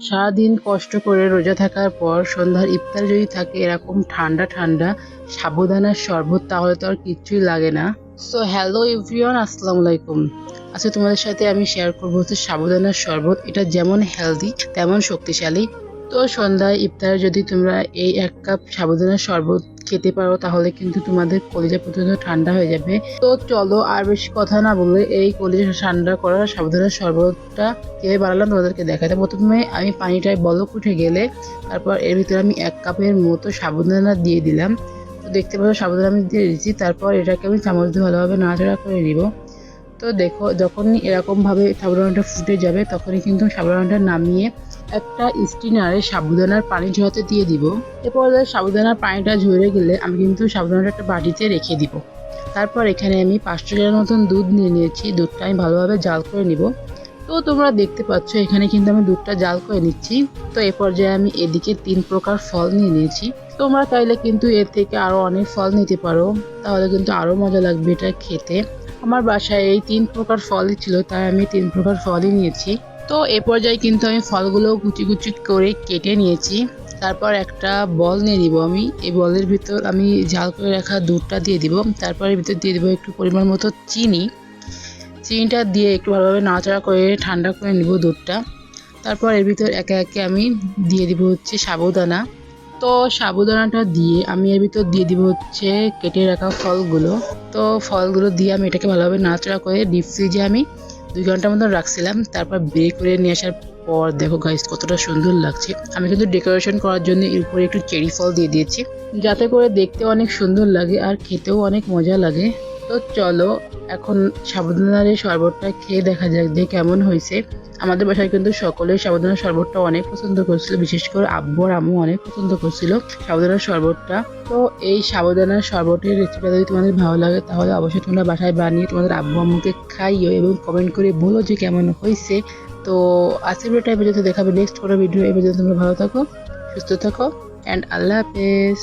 সারাদিন কষ্ট করে রোজা থাকার পর সন্ধ্যার ইফতার যদি থাকে এরকম ঠান্ডা ঠান্ডা সাবুদানার শরবত, তাহলে তো আর কিচ্ছুই লাগে না। সো হ্যালো এভরিওয়ান, আসসালামু আলাইকুম। আজকে তোমাদের সাথে আমি শেয়ার করবো হচ্ছে সাবুদানার শরবত। এটা যেমন হেলদি তেমন শক্তিশালী। তো সন্ধ্যায় ইফতারে যদি তোমরা এই 1 কাপ সাবুদানার শরবত খেতে পারো তাহলে কিন্তু তোমাদের কলিজা পর্যন্ত ঠান্ডা হয়ে যাবে। তো চলো আর বেশি কথা না বলে এই কলিজা ঠান্ডা করা সাবুদানার শরবতটা কিভাবে বানালাম তোমাদেরকে দেখাতে। প্রথমে আমি পানিটায় বলক উঠে গেলে তারপর এর ভিতরে আমি 1 কাপের মতো সাবুদানা দিয়ে দিলাম। তো দেখতে পাচ্ছ সাবুদানা আমি দিয়ে দিচ্ছি। তারপর এটাকে আমি চামচ দিয়ে ভালোভাবে নাড়াচাড়া করে নিব। তো দেখো যখনই এরকমভাবে সাবুদানাটা ফুটে যাবে তখনই কিন্তু সাবুদানাটা নামিয়ে একটা স্টিনারে সাবুদানার পানি ঝরাতে দিয়ে দিব। এরপর সাবুদানার পানিটা ঝরে গেলে আমি কিন্তু সাবুদানাটা একটা বাটিতে রেখে দিব। তারপর এখানে আমি 500 গ্রাম মতন দুধ নিয়ে নিয়েছি। দুধটা আমি ভালোভাবে জাল করে নিব। তো তোমরা দেখতে পাচ্ছ এখানে কিন্তু আমি দুধটা জাল করে নিচ্ছি। তো এ পর্যায়ে আমি এদিকে 3 প্রকার ফল নিয়ে নিয়েছি। তোমরা চাইলে কিন্তু এর থেকে আরও অনেক ফল নিতে পারো, তাহলে কিন্তু আরও মজা লাগবে এটা খেতে। আমার বাসায় এই 3 প্রকার ফলই ছিল, তাই আমি 3 প্রকার ফলই নিয়েছি। তো এ পর্যায়ে কিন্তু আমি ফলগুলো কুচি কুচি করে কেটে নিয়েছি। তারপর একটা বল নিয়ে দিব। আমি এই বলের ভিতর আমি জাল করে রাখা দুধটা দিয়ে দিব। তারপর এর ভিতর দিয়ে দিব একটু পরিমাণ মতো চিনিটা দিয়ে একটু ভালোভাবে নাড়াচাড়া করে ঠান্ডা করে নিব দুধটা। তারপর এর ভিতর একে একে আমি দিয়ে দিব হচ্ছে সাবুদানা। তো সাবুদানাটা দিয়ে আমি এর ভিতর দিয়ে দিব হচ্ছে কেটে রাখা ফলগুলো। তো ফলগুলো দিয়ে আমি এটাকে ভালোভাবে নাড়াচাড়া করে ডিপ ফ্রিজে আমি 2 ঘন্টার মতো রাখছিলাম। তারপর বের করে নিয়ে আসার পর দেখো গাইস কতটা সুন্দর লাগছে। আমি কিন্তু ডেকোরেশন করার জন্য এর উপরে একটু চেরি ফল দিয়ে দিয়েছি, যাতে করে দেখতে অনেক সুন্দর লাগে আর খেতেও অনেক মজা লাগে। তো চলো এখন সাবুদানার এই শরবতটা খেয়ে দেখা যাক যে কেমন হয়েছে। আমাদের বাসায় কিন্তু সকলেই সাবুদানার শরবতটা অনেক পছন্দ করছিল, বিশেষ করে আব্বু আর আম্মু অনেক পছন্দ করছিল সাবুদানার শরবতটা। তো এই সাবুদানার শরবতের রেসিপিটা যদি তোমাদের ভালো লাগে তাহলে অবশ্যই তোমরা বাসায় বানিয়ে তোমাদের আব্বু আম্মুকে খাইও এবং কমেন্ট করে বলো যে কেমন হয়েছে। তো আজকের ভিডিওটা এই পর্যন্ত দেখাবে নেক্সট কোনো ভিডিও। এই পর্যন্ত তোমরা ভালো থাকো, সুস্থ থাকো অ্যান্ড আল্লাহ হাফেজ।